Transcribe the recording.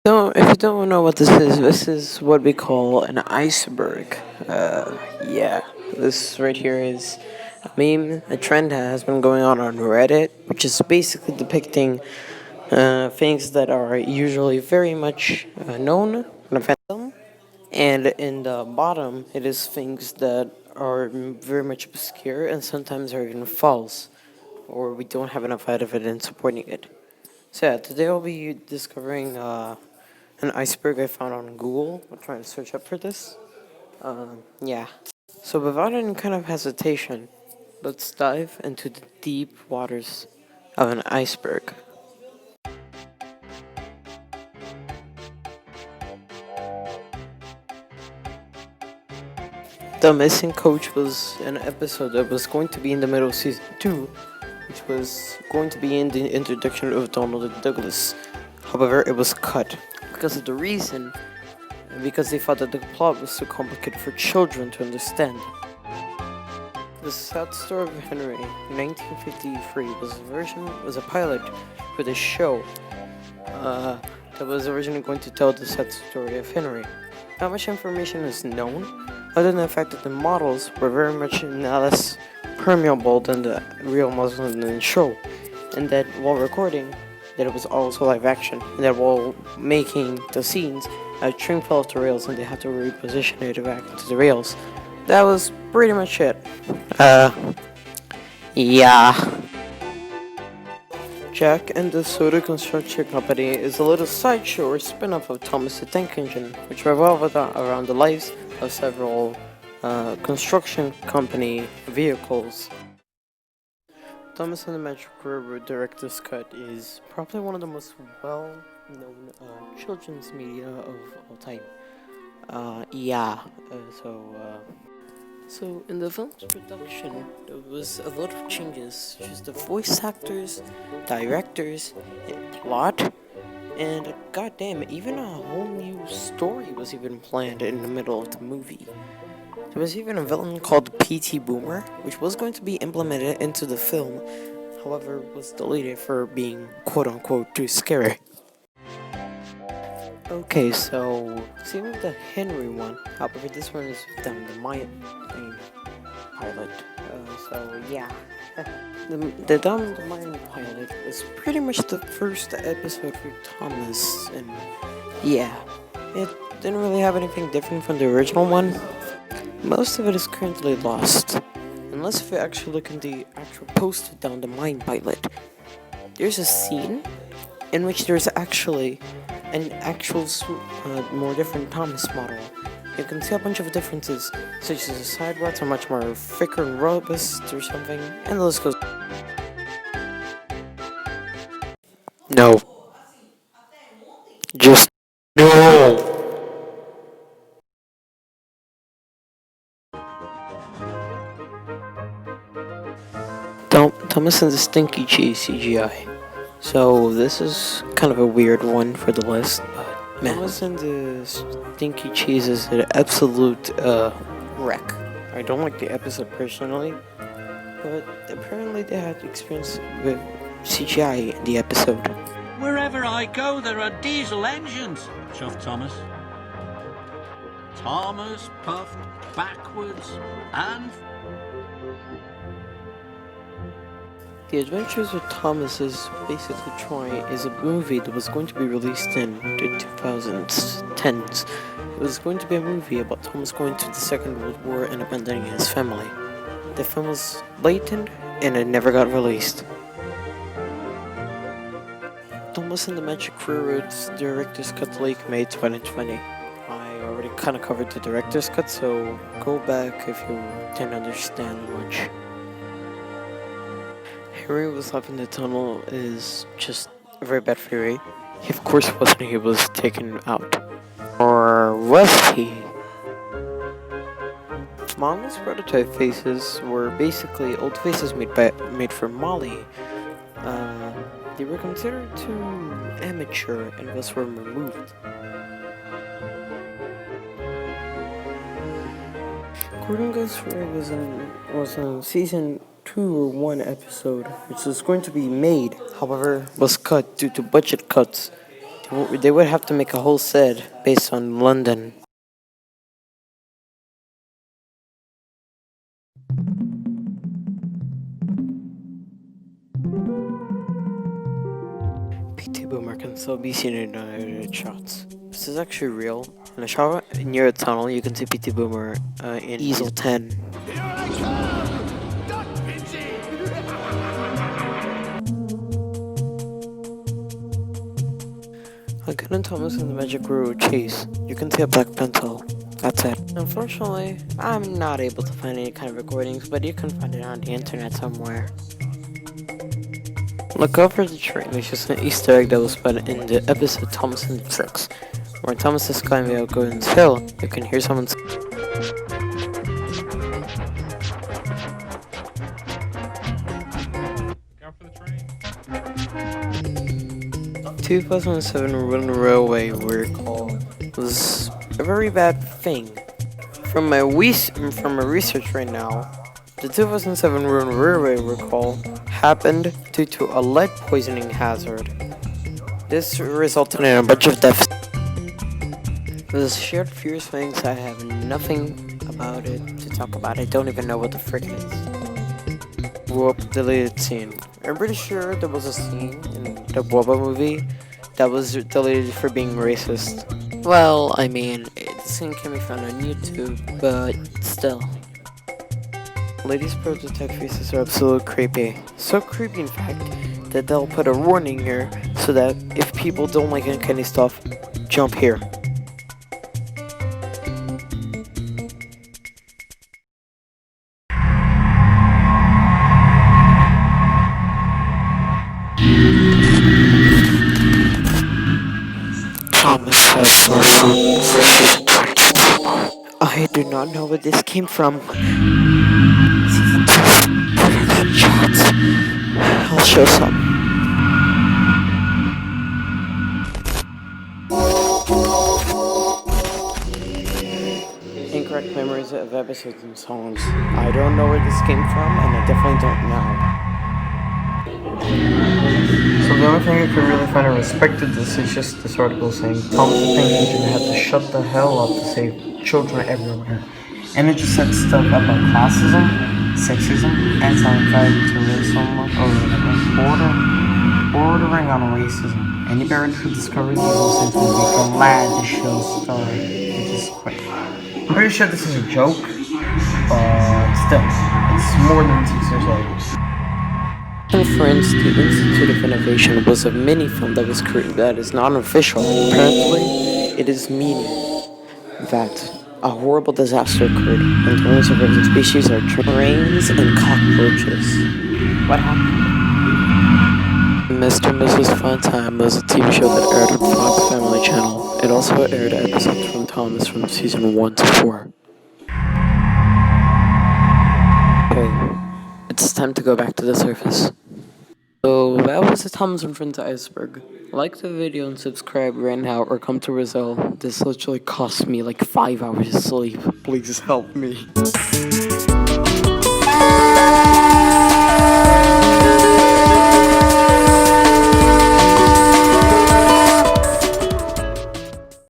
So, if you don't know what this is what we call an iceberg. Yeah, this right here is a meme, a trend that has been going on Reddit, which is basically depicting things that are usually very much known in a fandom, and in the bottom, it is things that are very much obscure and sometimes are even false, or we don't have enough evidence supporting it. So yeah, today I'll be discovering an iceberg I found on Google. I'm trying to search up for this. Yeah. So without any kind of hesitation, let's dive into the deep waters of an iceberg. The Missing Coach was an episode that was going to be in the middle of season 2, which was going to be in the introduction of Donald Douglas. However, it was cut because of the reason, because they thought that the plot was too complicated for children to understand. The Sad Story of Henry, 1953, was a pilot for the show that was originally going to tell the sad story of Henry. Not much information is known, other than the fact that the models were very much less permeable than the real Muslims in the show, and that while recording, that it was also live action, and that while making the scenes, a train fell off the rails and they had to reposition it back into the rails. That was pretty much it. Yeah. Jack and the Soda Construction Company is a little sideshow or spin-off of Thomas the Tank Engine, which revolved around the lives of several construction company vehicles. Thomas and the Magic Railroad Director's Cut is probably one of the most well-known children's media of all time. Yeah, so in the film's production, there was a lot of changes, just the voice actors, directors, and plot, and goddamn, even a whole new story was even planned in the middle of the movie. There was even a villain called P.T. Boomer, which was going to be implemented into the film, however, was deleted for being quote-unquote too scary. Okay, so same with the Henry one. However, this one is down the Mayan pilot. So yeah, the down the Mayan pilot was pretty much the first episode for Thomas, and yeah, it didn't really have anything different from the original one. Most of it is currently lost, unless if you actually look in the actual post down the Mayan pilot. There's a scene in which there's actually an actual more different Thomas model. You can see a bunch of differences, such as the side rods are much more thicker and robust or something, and the list goes. No. Just no. Thomas and the Stinky Cheese CGI. So this is kind of a weird one for the list, but man, Thomas and the Stinky Cheese is an absolute wreck. I don't like the episode personally, but apparently they had experience with CGI in the episode. Wherever I go, there are diesel engines, chuffed Thomas. Thomas puffed backwards and... The Adventures of Thomas is basically is a movie that was going to be released in the 2010s. It was going to be a movie about Thomas going to the Second World War and abandoning his family. The film was blatant and it never got released. Thomas and the Magic Railroad's Director's Cut Lake May 2020. I already kind of covered the Director's Cut, so go back if you didn't understand much. Harry was left in the tunnel is just a very bad theory. He of course wasn't, he was taken out. Or was he? Mom's prototype faces were basically old faces made for Molly. They were considered too amateur and thus were removed. Gordon Goes Free was in season 2 or 1 episode, which was going to be made, however, was cut due to budget cuts. They they would have to make a whole set based on London. PT Boomer can still be seen in unedited shots. This is actually real. In a shot near a tunnel, you can see PT Boomer in easel 10. Here I come! Duck, Pinsy! Again and Thomas in the Magic Road chase, you can see a black pencil. That's it. Unfortunately, I'm not able to find any kind of recordings, but you can find it on the internet somewhere. Look over the train, there's just an Easter egg that was put in the episode Thomas and the Tricks. Where Thomas is climbing out Golden's Hill, you can hear someone say, Go for the train. 2007 Run Railway recall was a very bad thing. From my research right now, the 2007 Run Railway recall happened due to a lead poisoning hazard. This resulted in a bunch of deaths. It was shared furious things. I have nothing about it to talk about. I don't even know what the frick it is. Whoop, deleted scene. I'm pretty sure there was a scene in the Boba movie that was deleted for being racist. Well, I mean, the scene can be found on YouTube, but still. Ladies' prototype faces are absolutely creepy. So creepy, in fact, that they'll put a warning here so that if people don't like uncanny stuff, jump here. Thomas Iceberg. I do not know where this came from. Season 2. Shots. I'll show some. Incorrect memories of episodes and songs. I don't know where this came from, and I definitely don't know. So the only thing I could really find in respect to this is just this article saying Thomas the Tank Engine had to shut the hell up to save children everywhere. And it just said stuff about classism, sexism, anti-environmentalism, bordering on racism. Any parent who discovers these lessons will be glad the show's story. It just quit. I'm pretty sure this is a joke, but still, it's more than 6 years old. And Freinds, the Institute of Innovation, was a mini film that was created that is not official. Apparently, it is meaning that a horrible disaster occurred and the only surviving species are trains and cockroaches. What happened? Mr. and Mrs. Funtime was a TV show that aired on Fox Family Channel. It also aired episodes from Thomas from season 1 to 4. Okay, it's time to go back to the surface. So that was the Thomas and Freinds Iceberg. Like the video and subscribe right now or come to Brazil. This literally cost me like 5 hours of sleep. Please help me.